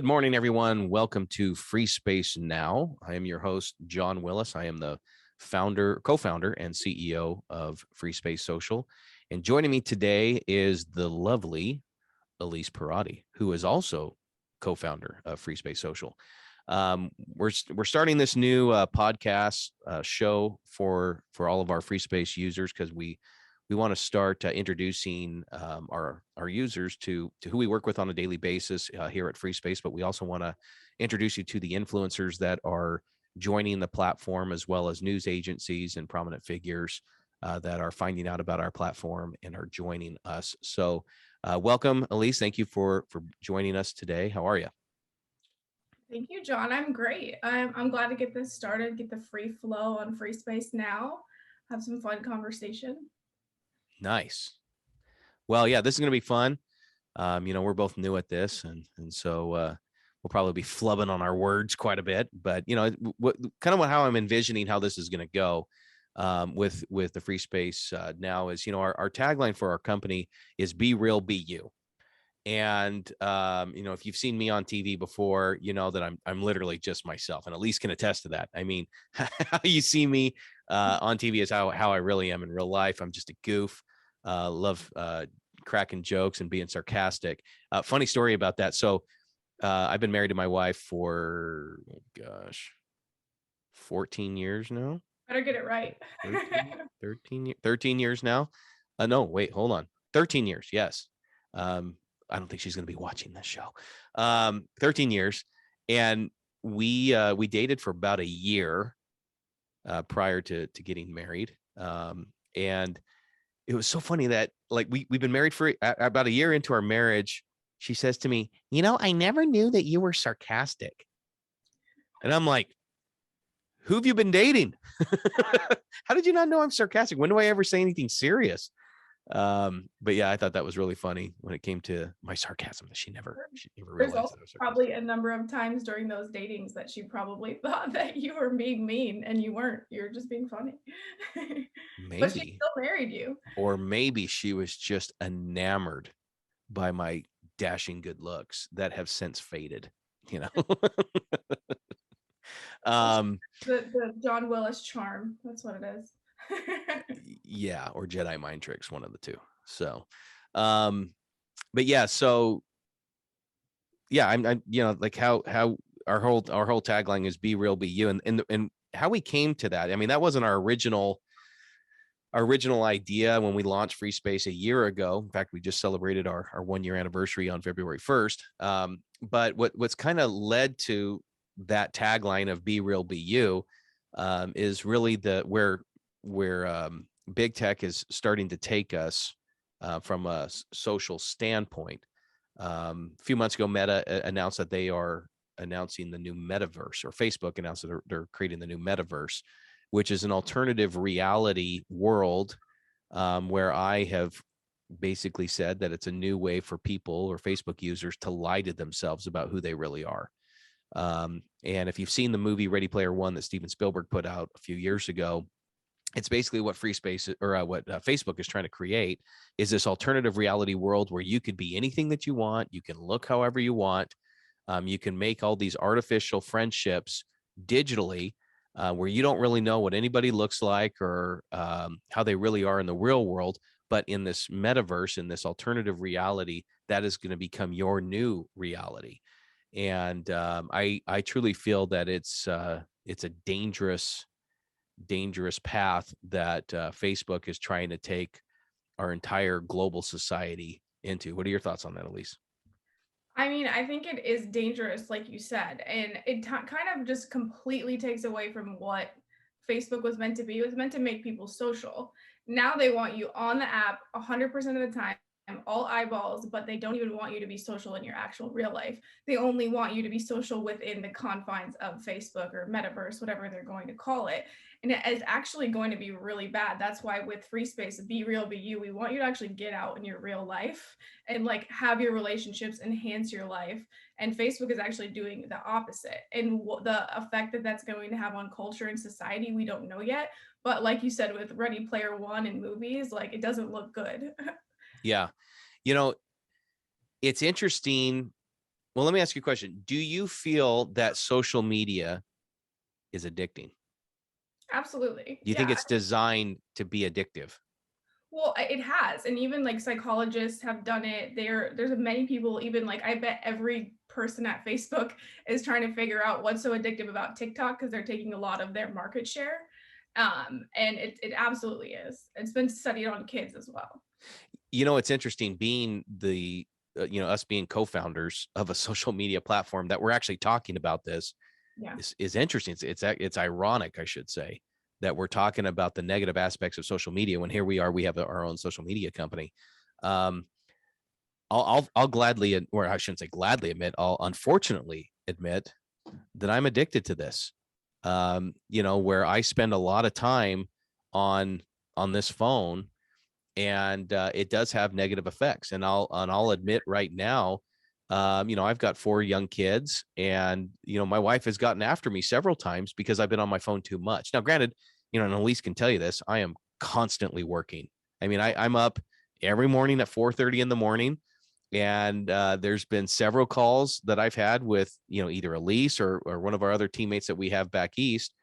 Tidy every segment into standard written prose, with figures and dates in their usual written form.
Good morning, everyone. Welcome to FreeSpace Now. I am your host, John Willis. I am the co-founder, and CEO of FreeSpace Social. And joining me today is the lovely Elise Pierotti, who is also co-founder of FreeSpace Social. We're starting this new podcast show for all of our FreeSpace users because we want to start introducing our users to who we work with on a daily basis here at FreeSpace, but we also want to introduce you to the influencers that are joining the platform, as well as news agencies and prominent figures that are finding out about our platform and are joining us. So welcome, Elise. Thank you for joining us today. How are you? Thank you, John. I'm great. I'm glad to get this started, get the free flow on FreeSpace Now, have some fun conversation. Nice. Well, yeah, this is going to be fun. We're both new at this, and so we'll probably be flubbing on our words quite a bit. But how I'm envisioning how this is going to go with the FreeSpace Now is, our tagline for our company is "Be Real, Be You." And if you've seen me on TV before, you know that I'm literally just myself, and Elise can attest to that. I mean, how you see me on TV is how I really am in real life. I'm just a goof. Love cracking jokes and being sarcastic. Funny story about that. So I've been married to my wife for 14 years now. Better get it right. 13 years now. No, wait, hold on. 13 years. Yes. I don't think she's going to be watching this show. 13 years. And we dated for about a year prior to getting married. And it was so funny that we've been married for about a year into our marriage. She says to me, I never knew that you were sarcastic. And I'm like, who have you been dating? How did you not know I'm sarcastic? When do I ever say anything serious? But yeah, I thought that was really funny when it came to my sarcasm, that she never realized There's that also I was sarcastic. probably a number of times during those datings that she probably thought that you were being mean, and you weren't. You're just being funny. Maybe. But she still married you. Or maybe she was just enamored by my dashing good looks that have since faded, The John Willis charm. That's what it is. Yeah, or Jedi mind tricks, one of the two. So but yeah, so yeah, I'm like how our whole tagline is "Be Real, Be You," and how we came to that. I mean, that wasn't our original idea when we launched FreeSpace a year ago. In fact, we just celebrated our 1-year anniversary on February 1st. But what's kind of led to that tagline of "Be Real, Be You" is really where big tech is starting to take us from a social standpoint. A few months ago, Meta announced that they are announcing the new Metaverse, or Facebook announced that they're creating the new Metaverse, which is an alternative reality world where I have basically said that it's a new way for people or Facebook users to lie to themselves about who they really are. And if you've seen the movie Ready Player One that Steven Spielberg put out a few years ago, it's basically what Facebook is trying to create, is this alternative reality world where you could be anything that you want. You can look however you want. You can make all these artificial friendships digitally, where you don't really know what anybody looks like or how they really are in the real world. But in this metaverse, in this alternative reality, that is going to become your new reality. And I truly feel that it's a dangerous path that Facebook is trying to take our entire global society into. What are your thoughts on that, Elise? I mean, I think it is dangerous, like you said, and it kind of just completely takes away from what Facebook was meant to be. It was meant to make people social. Now they want you on the app 100% of the time, all eyeballs, but they don't even want you to be social in your actual real life. They only want you to be social within the confines of Facebook or Metaverse, whatever they're going to call it. And it is actually going to be really bad. That's why with FreeSpace, Be Real, Be You, we want you to actually get out in your real life and have your relationships, enhance your life. And Facebook is actually doing the opposite. And the effect that that's going to have on culture and society, we don't know yet. But like you said, with Ready Player One and movies, it doesn't look good. Yeah. It's interesting Well, let me ask you a question. Do you feel that social media is addicting? Absolutely. Do you think Yeah. it's designed to be addictive? Well, it has, and even like psychologists have done it. There's many people, even like I bet every person at Facebook is trying to figure out what's so addictive about TikTok because they're taking a lot of their market share. And it absolutely is. It's been studied on kids as well. It's interesting being us being co-founders of a social media platform that we're actually talking about this Yeah. is interesting. It's ironic, I should say, that we're talking about the negative aspects of social media when here we are, we have our own social media company. Um, I'll gladly, or I shouldn't say gladly admit, I'll unfortunately admit that I'm addicted to this. Where I spend a lot of time on this phone, and it does have negative effects. And I'll admit right now, I've got 4 young kids, and my wife has gotten after me several times because I've been on my phone too much. Now, granted, and Elise can tell you this, I am constantly working. I mean, I'm up every morning at 4:30 in the morning. And there's been several calls that I've had with, either Elise or one of our other teammates that we have back east,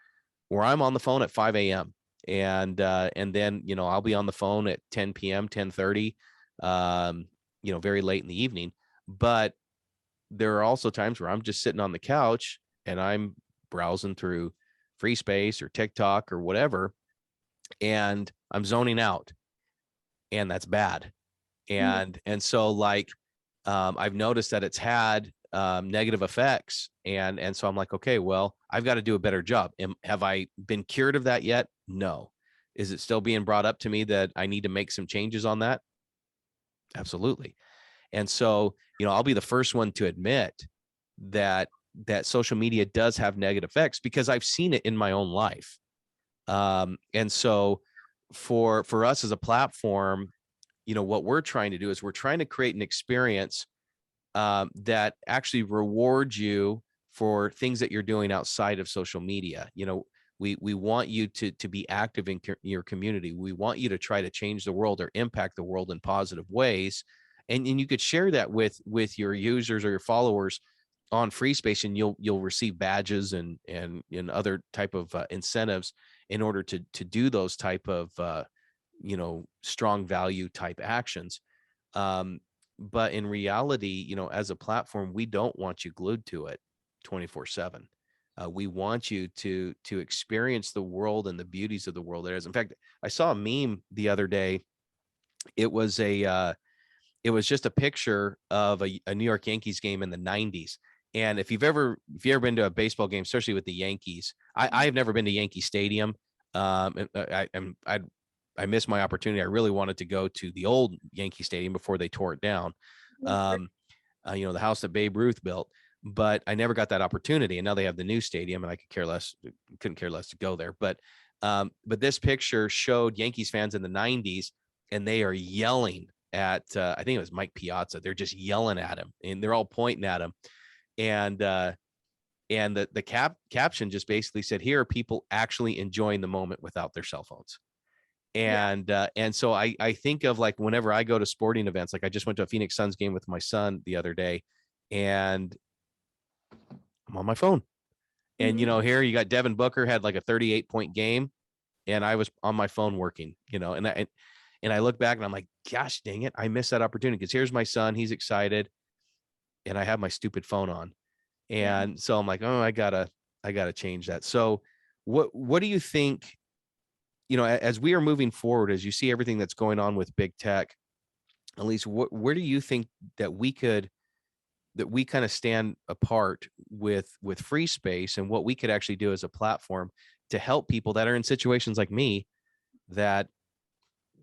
where I'm on the phone at 5 a.m. And then, I'll be on the phone at 10 p.m., 10:30, very late in the evening. But there are also times where I'm just sitting on the couch and I'm browsing through FreeSpace or TikTok or whatever, and I'm zoning out, and that's bad. Yeah. And so, like, I've noticed that it's had negative effects, and so I'm like, okay, well, I've got to do a better job. Have I been cured of that yet? No. Is it still being brought up to me that I need to make some changes on that? Absolutely. And so, I'll be the first one to admit that social media does have negative effects because I've seen it in my own life. And so, for us as a platform, what we're trying to do is we're trying to create an experience that actually rewards you for things that you're doing outside of social media. We want you to be active in your community. We want you to try to change the world or impact the world in positive ways. And you could share that with your users or your followers on FreeSpace, and you'll receive badges and other type of incentives in order to do those type of strong value type actions. But in reality, as a platform, we don't want you glued to it 24/7. We want you to experience the world and the beauties of the world there is. In fact, I saw a meme the other day. It was it was just a picture of a New York Yankees game in the 90s. And if you've ever been to a baseball game, especially with the Yankees, I've never been to Yankee Stadium. I missed my opportunity. I really wanted to go to the old Yankee Stadium before they tore it down. The house that Babe Ruth built, but I never got that opportunity. And now they have the new stadium, and I couldn't care less to go there. But this picture showed Yankees fans in the 90s, and they are yelling at, I think it was Mike Piazza. They're just yelling at him, and they're all pointing at him. And the caption just basically said, here are people actually enjoying the moment without their cell phones. And so I think of, like, whenever I go to sporting events, like I just went to a Phoenix Suns game with my son the other day, and I'm on my phone. And, here you got Devin Booker had like a 38-point game, and I was on my phone working, and I look back and I'm like, gosh, dang it, I missed that opportunity, because here's my son, he's excited, and I have my stupid phone on. And so I'm like, oh, I gotta change that. So what do you think, as we are moving forward, as you see everything that's going on with big tech, at least where do you think that we kind of stand apart with FreeSpace, and what we could actually do as a platform to help people that are in situations like me that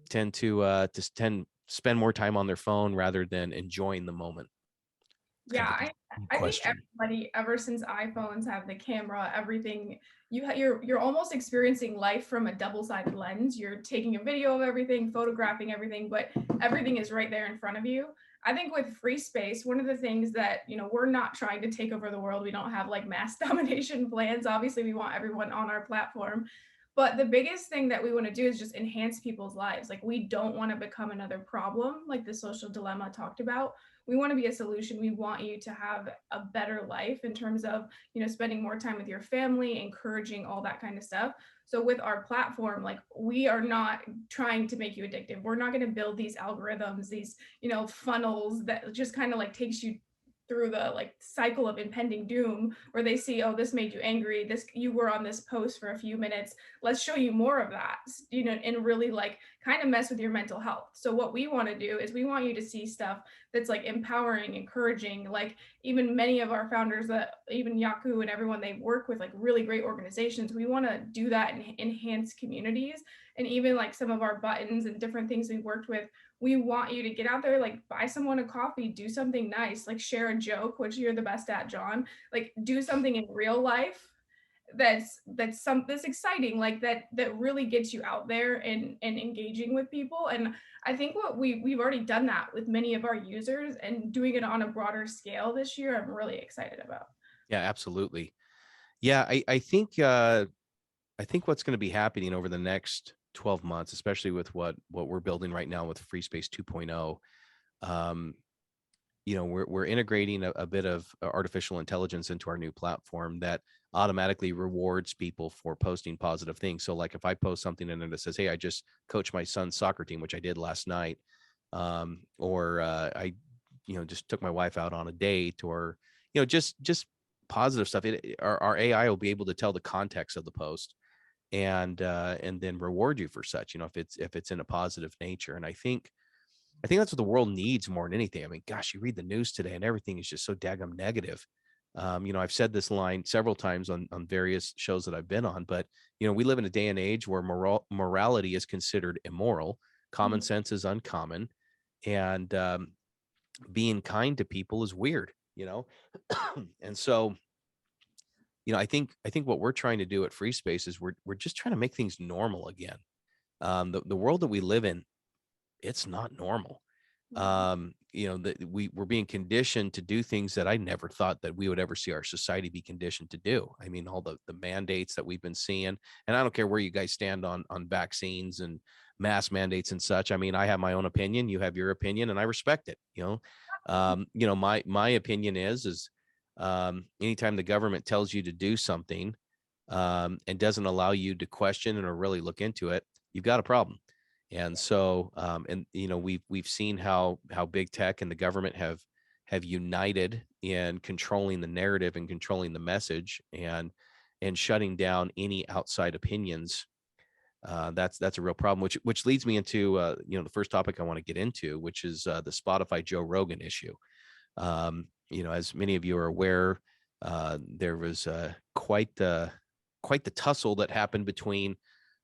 tend to spend more time on their phone rather than enjoying the moment? Yeah, Kind of a I think question. everybody, ever since iPhones have the camera, everything, you're almost experiencing life from a double-sided lens. You're taking a video of everything, photographing everything, but everything is right there in front of you. I think with FreeSpace, one of the things that, we're not trying to take over the world. We don't have like mass domination plans. Obviously, we want everyone on our platform. But the biggest thing that we want to do is just enhance people's lives. Like, we don't want to become another problem, like the social dilemma talked about. we want to be a solution. We want you to have a better life in terms of, you know, spending more time with your family, encouraging all that kind of stuff. So with our platform, like, we are not trying to make you addicted. We're not going to build these algorithms, these, you know, funnels that just kind of like takes you through the like cycle of impending doom, where they see, oh, this made you angry, this, you were on this post for a few minutes, let's show you more of that, you know, and really like kind of mess with your mental health. So what we want to do is we want you to see stuff that's like empowering, encouraging. Like, even many of our founders, that even Yaku and everyone, they work with like really great organizations. We want to do that and enhance communities. And even like some of our buttons and different things we worked with, we want you to get out there, like buy someone a coffee, do something nice, like share a joke, which you're the best at, John, like do something in real life that's exciting, like that really gets you out there and engaging with people. And I think what we've already done that with many of our users, and doing it on a broader scale this year, I'm really excited about. Yeah, absolutely. Yeah, I think what's going to be happening over the next 12 months, especially with what we're building right now with FreeSpace 2.0, you know, we're integrating a bit of artificial intelligence into our new platform that automatically rewards people for posting positive things. So like if I post something in it that says, hey, I just coached my son's soccer team, which I did last night, or I, you know, just took my wife out on a date, or, you know, just positive stuff. Our AI will be able to tell the context of the post, and then reward you for such, you know, if it's in a positive nature. And I think that's what the world needs more than anything. I mean, gosh, you read the news today and everything is just so daggum negative. You know, I've said this line several times on various shows that I've been on, but, you know, we live in a day and age where morality is considered immoral. Common sense is uncommon. And being kind to people is weird, you know? And so, you know, I think what we're trying to do at FreeSpace is we're just trying to make things normal again. The world that we live in, it's not normal. You know, that we're being conditioned to do things that I never thought that we would ever see our society be conditioned to do. I mean, all the mandates that we've been seeing, and I don't care where you guys stand on vaccines and mask mandates and such. I mean, I have my own opinion, you have your opinion, and I respect it. You know, my opinion is anytime the government tells you to do something and doesn't allow you to question or really look into it, you've got a problem. And so, and you know, we've seen how big tech and the government have united in controlling the narrative and controlling the message, and shutting down any outside opinions. That's a real problem, which leads me into you know, the first topic I want to get into, which is the Spotify Joe Rogan issue. You know, as many of you are aware, there was quite the tussle that happened between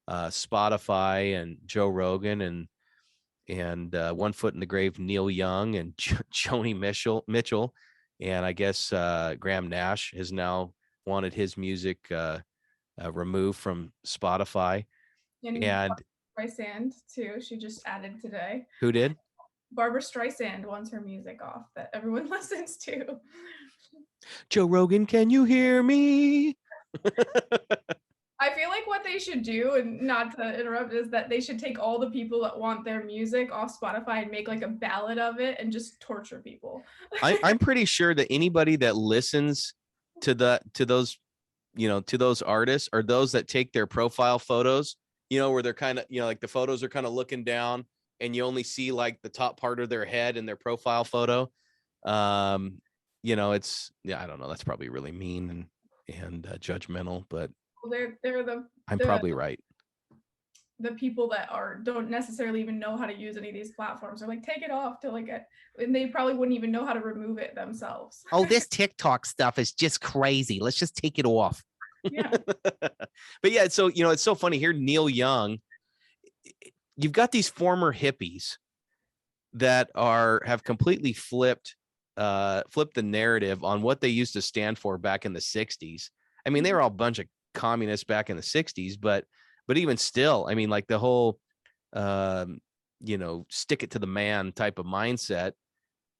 Spotify and Joe Rogan, and One Foot in the Grave Neil Young and Joni Mitchell, and I guess Graham Nash has now wanted his music removed from Spotify. And Barbara Streisand too, she just added today. Who did? Barbara Streisand wants her music off that everyone listens to. Joe Rogan, can you hear me? I feel like what they should do, and not to interrupt, is that they should take all the people that want their music off Spotify and make like a ballad of it and just torture people. I'm pretty sure that anybody that listens to those, you know, to those artists, or those that take their profile photos, you know, where they're kind of, you know, like the photos are kind of looking down and you only see like the top part of their head in their profile photo. You know, it's, yeah, I don't know. That's probably really mean and judgmental, but I'm probably right. The people that don't necessarily even know how to use any of these platforms are like, take it off to like and they probably wouldn't even know how to remove it themselves. Oh, this TikTok stuff is just crazy. Let's just take it off. Yeah. But yeah, so, you know, it's so funny here. Neil Young, you've got these former hippies that have completely flipped the narrative on what they used to stand for back in the 60s. I mean, they were all a bunch of communists back in the 60s, but even still, I mean, like the whole you know, stick it to the man type of mindset,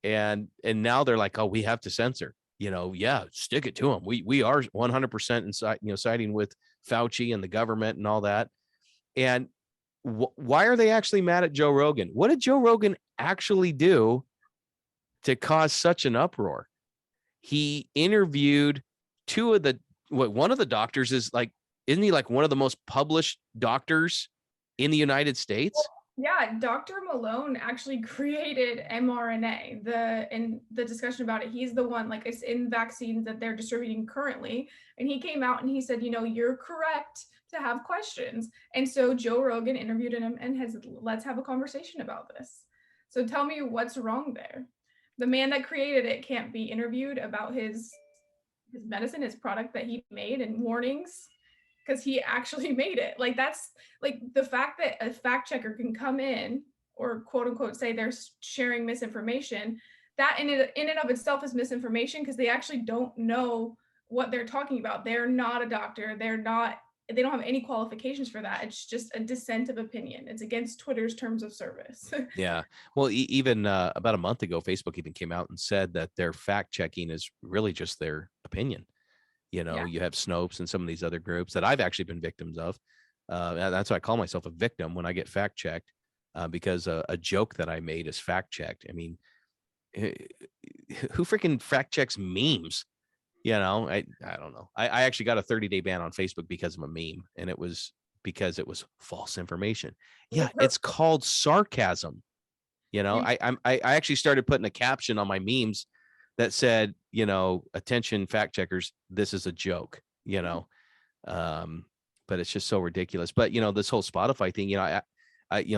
and now they're like, oh, we have to censor, you know, yeah, stick it to them. We are 100% inside, you know, siding with Fauci and the government and all that. And why are they actually mad at Joe Rogan? What did Joe Rogan actually do to cause such an uproar. He interviewed one of the doctors is like, isn't he like one of the most published doctors in the United States? Yeah, Dr. Malone actually created mRNA. In the discussion about it, he's the one, like it's in vaccines that they're distributing currently. And he came out and he said, you're correct to have questions. And so Joe Rogan interviewed him and let's have a conversation about this. So tell me what's wrong there. The man that created it can't be interviewed about his medicine, his product that he made, and warnings, because he actually made it. Like, that's like the fact that a fact checker can come in or quote unquote say they're sharing misinformation, that in and of itself is misinformation, because they actually don't know what they're talking about. They're not a doctor. They don't have any qualifications for that. It's just a dissent of opinion. It's against Twitter's terms of service. Yeah. Well, even about a month ago, Facebook even came out and said that their fact checking is really just their opinion. Yeah. You have Snopes and some of these other groups that I've actually been victims of. That's why I call myself a victim when I get fact checked, because a joke that I made is fact checked. I mean, who freaking fact checks memes? I don't know. I actually got a 30-day ban on Facebook because of a meme, and it was because it was false information. Yeah, it's called sarcasm. I actually started putting a caption on my memes that said, attention fact checkers, this is a joke, but it's just so ridiculous. But, this whole Spotify thing,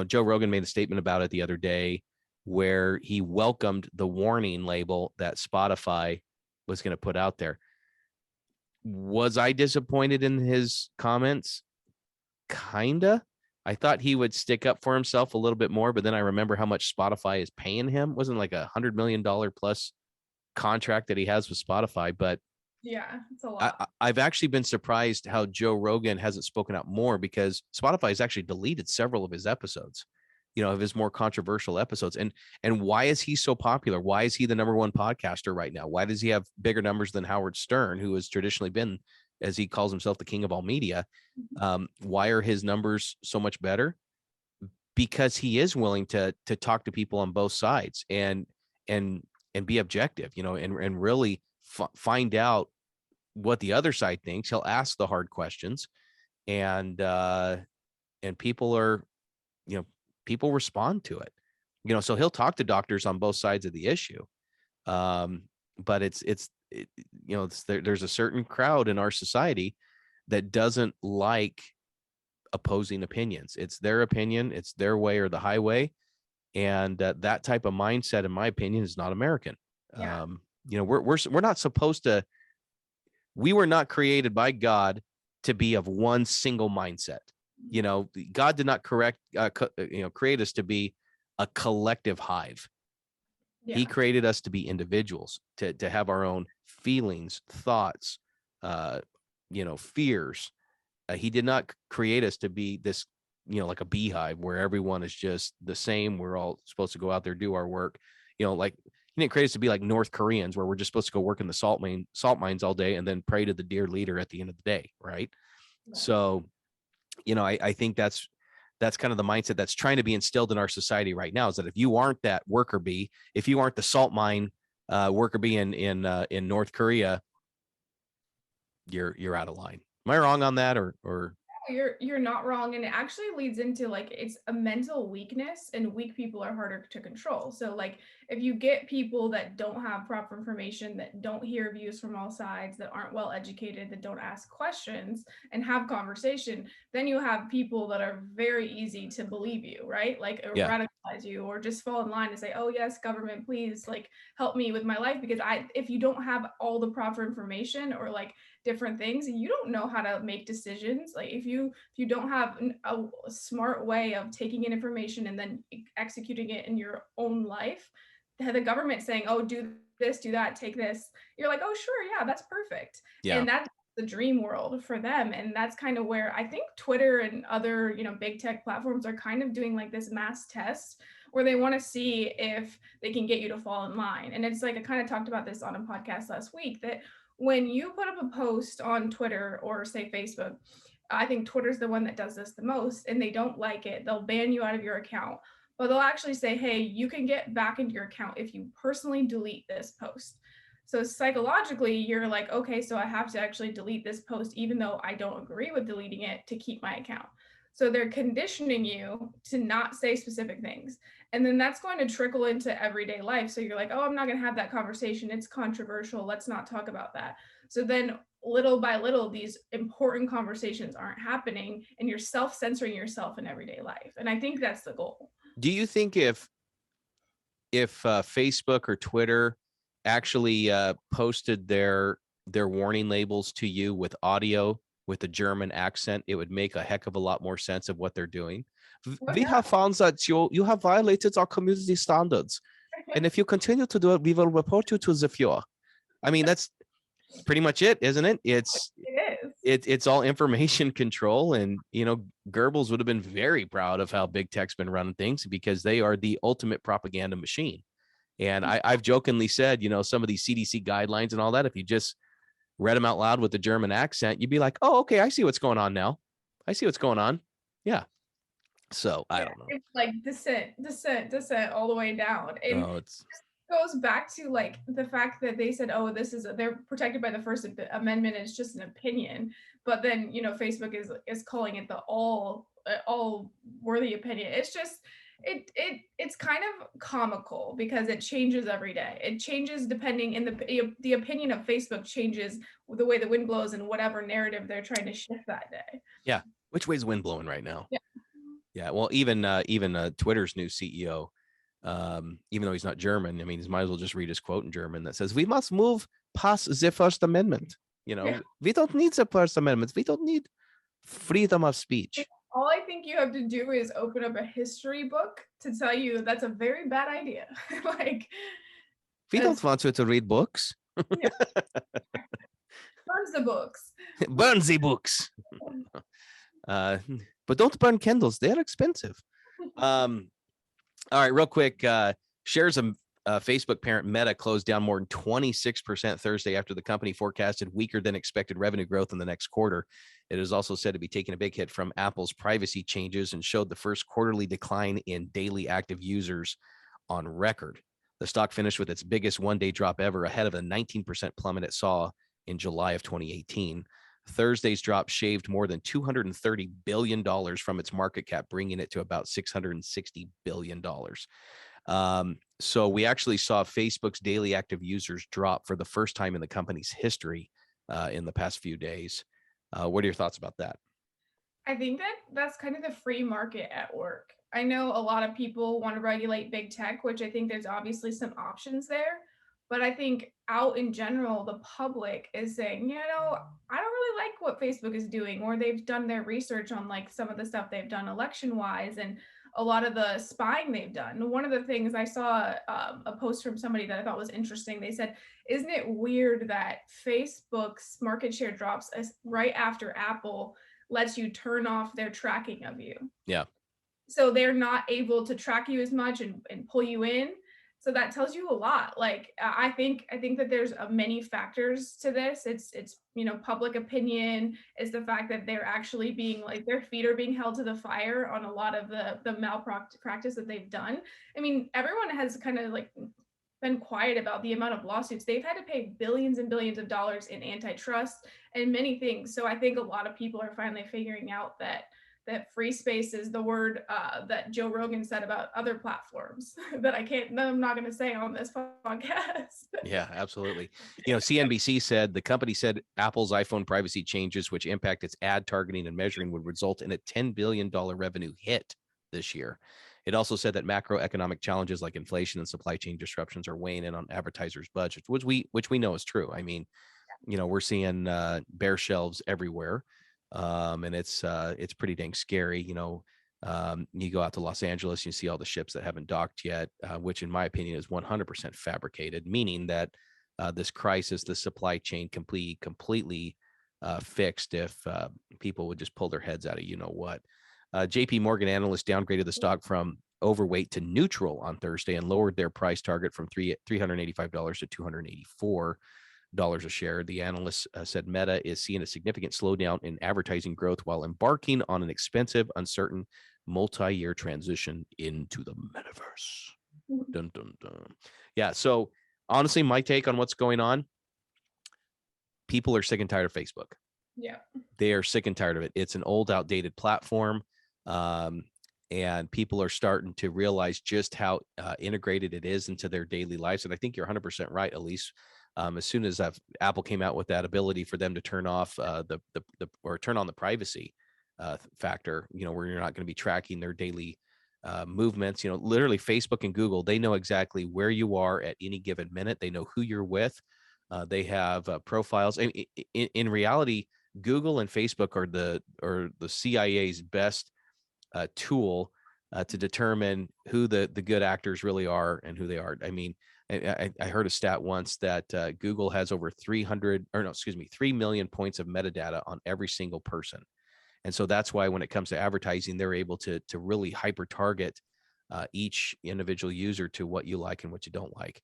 Joe Rogan made a statement about it the other day where he welcomed the warning label that Spotify was going to put out there. Was I disappointed in his comments? Kinda. I thought he would stick up for himself a little bit more, but then I remember how much Spotify is paying him. It wasn't like $100 million plus contract that he has with Spotify, but yeah, it's a lot. I've actually been surprised how Joe Rogan hasn't spoken out more, because Spotify has actually deleted several of his episodes, of his more controversial episodes. And why is he so popular? Why is he the number one podcaster right now? Why does he have bigger numbers than Howard Stern, who has traditionally been, as he calls himself, the king of all media? Why are his numbers so much better? Because he is willing to talk to people on both sides and be objective, and really find out what the other side thinks. He'll ask the hard questions, and people are, people respond to it, so he'll talk to doctors on both sides of the issue. But there's a certain crowd in our society that doesn't like opposing opinions. It's their opinion, it's their way or the highway. And that type of mindset, in my opinion, is not American. Yeah. We're not supposed to, we were not created by God to be of one single mindset. God did not create us to be a collective hive. Yeah. He created us to be individuals, to have our own feelings, thoughts, fears. He did not create us to be this, like a beehive where everyone is just the same. We're all supposed to go out there, do our work. Like, he didn't create us to be like North Koreans, where we're just supposed to go work in the salt mines all day and then pray to the dear leader at the end of the day. Right. Yeah. So, I think that's kind of the mindset that's trying to be instilled in our society right now, is that if you aren't that worker bee, if you aren't the salt mine worker bee in North Korea, you're out of line. Am I wrong on that, or? You're not wrong, and it actually leads into, like, it's a mental weakness, and weak people are harder to control. So, like, if you get people that don't have proper information, that don't hear views from all sides, that aren't well educated, that don't ask questions and have conversation, then you have people that are very easy to believe you, right? Like, radicalize you, or just fall in line and say, oh yes, government, please, like, help me with my life, because if you don't have all the proper information, or like different things, you don't know how to make decisions. Like, if you don't have a smart way of taking in information and then executing it in your own life, the government saying, oh, do this, do that, take this, you're like, oh sure, yeah, that's perfect. Yeah. And that's the dream world for them. And that's kind of where I think Twitter and other, big tech platforms are kind of doing like this mass test, where they want to see if they can get you to fall in line. And it's like, I kind of talked about this on a podcast last week, that when you put up a post on Twitter or say Facebook, I think Twitter's the one that does this the most, and they don't like it, they'll ban you out of your account. but they'll actually say, hey, you can get back into your account if you personally delete this post. So psychologically, you're like, okay, so I have to actually delete this post, even though I don't agree with deleting it, to keep my account. So they're conditioning you to not say specific things. And then that's going to trickle into everyday life. So you're like, oh, I'm not going to have that conversation. It's controversial. Let's not talk about that. So then little by little, these important conversations aren't happening and you're self-censoring yourself in everyday life. And I think that's the goal. Do you think if Facebook or Twitter actually posted their warning labels to you with audio with a German accent, it would make a heck of a lot more sense of what they're doing? We have found that you have violated our community standards, and if you continue to do it, we will report you to the Fuhrer. I mean, that's pretty much it, isn't it? It is. It's all information control, and Goebbels would have been very proud of how big tech's been running things, because they are the ultimate propaganda machine. And I've jokingly said, some of these CDC guidelines and all that, if you just read them out loud with the German accent, you'd be like, oh, okay, I see what's going on now. I see what's going on. Yeah. So I don't know. It's like descent all the way down. And it's goes back to like the fact that they said, oh, they're protected by the First Amendment. It's just an opinion. But then, Facebook is calling it the all worthy opinion. It's just, it's kind of comical because it changes every day. It changes depending, in the opinion of Facebook changes the way the wind blows and whatever narrative they're trying to shift that day. Yeah. Which way's wind blowing right now? Yeah. Yeah. Well, even Twitter's new CEO, even though he's not German, I mean, he might as well just read his quote in German that says, "We must move past the First Amendment. We don't need the First Amendment. We don't need freedom of speech." All I think you have to do is open up a history book to tell you that's a very bad idea. Like, we don't want you to read books. Yeah. Burns the books. Burn the books. But don't burn candles. They're expensive. All right, real quick. Shares of Facebook parent Meta closed down more than 26% Thursday after the company forecasted weaker than expected revenue growth in the next quarter. It is also said to be taking a big hit from Apple's privacy changes and showed the first quarterly decline in daily active users on record. The stock finished with its biggest one-day drop ever, ahead of a 19% plummet it saw in July of 2018. Thursday's drop shaved more than $230 billion from its market cap, bringing it to about $660 billion. So we actually saw Facebook's daily active users drop for the first time in the company's history in the past few days. What are your thoughts about that? I think that's kind of the free market at work. I know a lot of people want to regulate big tech, which I think there's obviously some options there. But I think out in general, the public is saying, I don't really like what Facebook is doing, or they've done their research on like some of the stuff they've done election wise and a lot of the spying they've done. One of the things I saw a post from somebody that I thought was interesting. They said, isn't it weird that Facebook's market share drops right after Apple lets you turn off their tracking of you? Yeah. So they're not able to track you as much and pull you in. So that tells you a lot. Like, I think that there's many factors to this. It's public opinion. It's the fact that they're actually being like, their feet are being held to the fire on a lot of the malpractice that they've done. I mean, everyone has kind of like been quiet about the amount of lawsuits they've had to pay, billions and billions of dollars in antitrust and many things. So I think a lot of people are finally figuring out that free space is the word that Joe Rogan said about other platforms that I'm not going to say on this podcast. Yeah, absolutely. CNBC said the company said Apple's iPhone privacy changes, which impact its ad targeting and measuring, would result in a $10 billion revenue hit this year. It also said that macroeconomic challenges like inflation and supply chain disruptions are weighing in on advertisers' budgets, which we know is true. I mean, we're seeing bare shelves everywhere. And it's pretty dang scary. You go out to Los Angeles, you see all the ships that haven't docked yet, which in my opinion is 100% fabricated, meaning that this crisis, the supply chain completely fixed if people would just pull their heads out of what. JP Morgan analysts downgraded the stock from overweight to neutral on Thursday and lowered their price target from $385 to $284 a share. The analyst said Meta is seeing a significant slowdown in advertising growth while embarking on an expensive, uncertain, multi-year transition into the metaverse. Dun, dun, dun. Yeah. So honestly, my take on what's going on, people are sick and tired of Facebook. Yeah. They are sick and tired of it. It's an old, outdated platform. And people are starting to realize just how integrated it is into their daily lives. And I think you're 100% right, Elise. As soon as Apple came out with that ability for them to turn off or turn on the privacy factor, where you're not going to be tracking their daily movements, literally Facebook and Google, they know exactly where you are at any given minute. They know who you're with. They have profiles. And in reality, Google and Facebook are the CIA's best tool to determine who the good actors really are and who they aren't. I mean, I heard a stat once that Google has over 3 million points of metadata on every single person. And so that's why when it comes to advertising, they're able to really hyper target each individual user to what you like and what you don't like.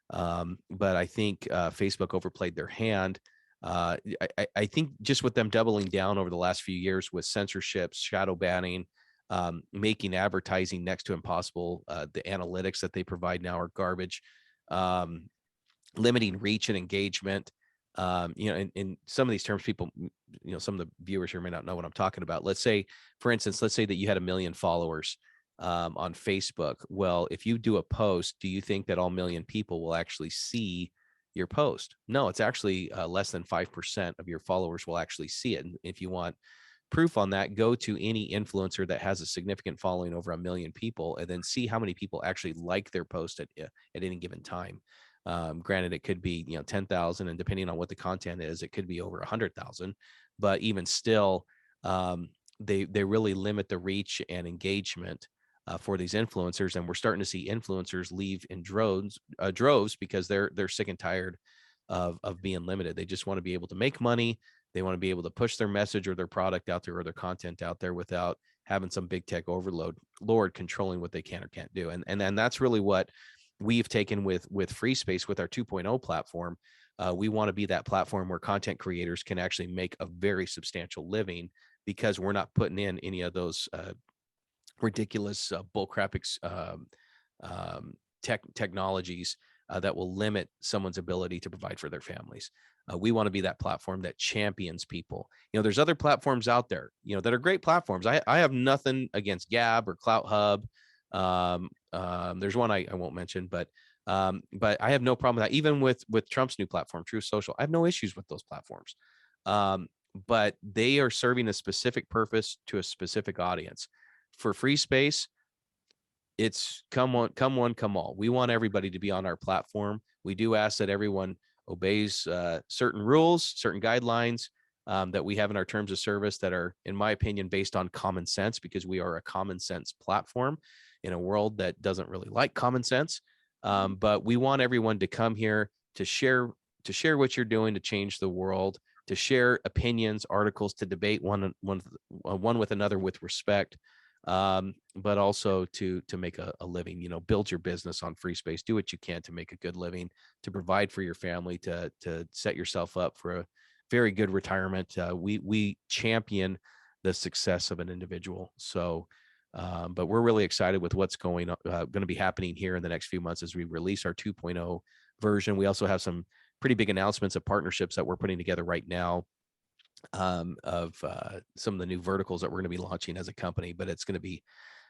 But I think Facebook overplayed their hand. I think just with them doubling down over the last few years with censorship, shadow banning, making advertising next to impossible. The analytics that they provide now are garbage. Limiting reach and engagement. In some of these terms, people, some of the viewers here may not know what I'm talking about. Let's say, for instance, that you had 1 million followers on Facebook. Well, if you do a post, do you think that all 1 million people will actually see your post? No, it's actually less than 5% of your followers will actually see it. And if you want proof on that, go to any influencer that has a significant following over 1 million people, and then see how many people actually like their post at any given time. Granted, it could be 10,000, and depending on what the content is, it could be over 100,000. But even still, they really limit the reach and engagement for these influencers, and we're starting to see influencers leave in droves because they're sick and tired of being limited. They just want to be able to make money. They want to be able to push their message or their product out there or their content out there without having some big tech lord controlling what they can or can't do. And then that's really what we've taken with FreeSpace, with our 2.0 platform. We want to be that platform where content creators can actually make a very substantial living, because we're not putting in any of those ridiculous bullcrap technologies that will limit someone's ability to provide for their families. We want to be that platform that champions people. There's other platforms out there, that are great platforms. I have nothing against Gab or Clout Hub. There's one I won't mention, but I have no problem with that. Even with Trump's new platform, Truth Social, I have no issues with those platforms. But they are serving a specific purpose to a specific audience. For FreeSpace, it's come one, come all. We want everybody to be on our platform. We do ask that everyone obeys certain rules, certain guidelines that we have in our terms of service that are, in my opinion, based on common sense, because we are a common sense platform in a world that doesn't really like common sense. But we want everyone to come here to share what you're doing to change the world, to share opinions, articles, to debate one with another with respect. But also to make a living, build your business on FreeSpace, do what you can to make a good living, to provide for your family, to set yourself up for a very good retirement. We champion the success of an individual. So, but we're really excited with what's going to be happening here in the next few months as we release our 2.0 version. We also have some pretty big announcements of partnerships that we're putting together right now, of some of the new verticals that we're going to be launching as a company. But it's going to be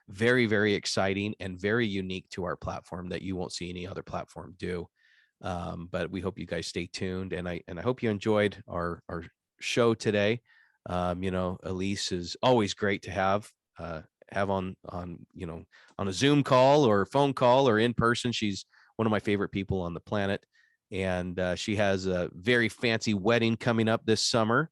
very, very exciting and very unique to our platform that you won't see any other platform do. But we hope you guys stay tuned, and I hope you enjoyed our show today. Elise is always great to have on on a Zoom call or phone call or in person. She's one of my favorite people on the planet, and she has a very fancy wedding coming up this summer.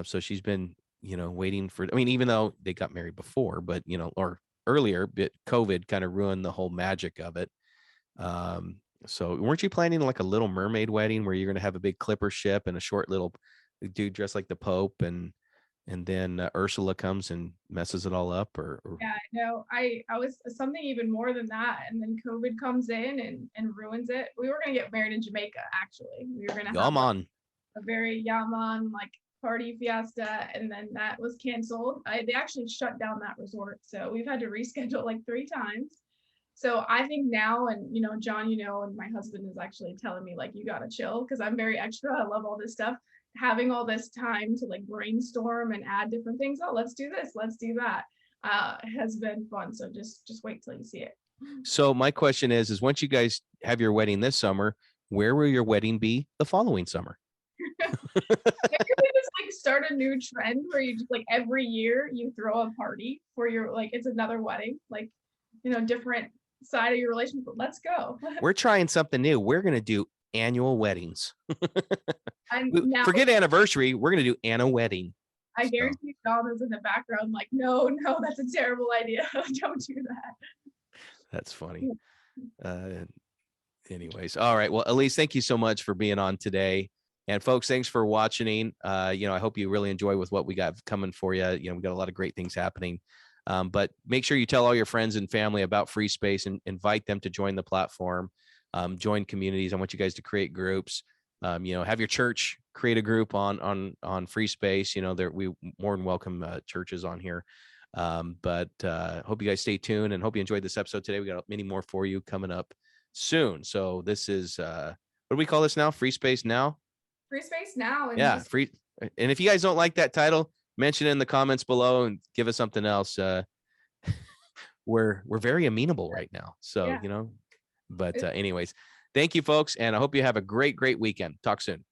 So she's been, waiting for, even though they got married before, but, or earlier, but COVID kind of ruined the whole magic of it. So weren't you planning like a Little Mermaid wedding where you're going to have a big clipper ship and a short little dude dressed like the Pope, and then Ursula comes and messes it all up? Or Yeah, no, I was something even more than that, and then COVID comes in and ruins it. We were going to get married in Jamaica, actually. We were going to have on a very Yaman, like party fiesta, and then that was canceled. They actually shut down that resort, so we've had to reschedule like 3 times. So I think now, and John, and my husband is actually telling me like, you gotta chill, because I'm very extra. I love all this stuff. Having all this time to like brainstorm and add different things. Oh, let's do this, let's do that. Has been fun. So just wait till you see it. So my question is once you guys have your wedding this summer, where will your wedding be the following summer? Maybe we just like start a new trend where you just like every year you throw a party for your, like, it's another wedding, like, different side of your relationship. Let's go. We're trying something new. We're going to do annual weddings. And now, forget anniversary. We're going to do annual wedding. I guarantee John is in the background like, no, that's a terrible idea. Don't do that. That's funny. Anyways, all right. Well, Elise, thank you so much for being on today. And folks, thanks for watching. I hope you really enjoy with what we got coming for you. We got a lot of great things happening. But make sure you tell all your friends and family about FreeSpace and invite them to join the platform, join communities. I want you guys to create groups. Have your church create a group on FreeSpace. We more than welcome churches on here. But hope you guys stay tuned and hope you enjoyed this episode today. We got many more for you coming up soon. So this is what do we call this now? FreeSpace Now? FreeSpace Now. And yeah, free. And if you guys don't like that title, mention it in the comments below and give us something else. We're very amenable right now. So, yeah. But anyways, thank you, folks. And I hope you have a great weekend. Talk soon.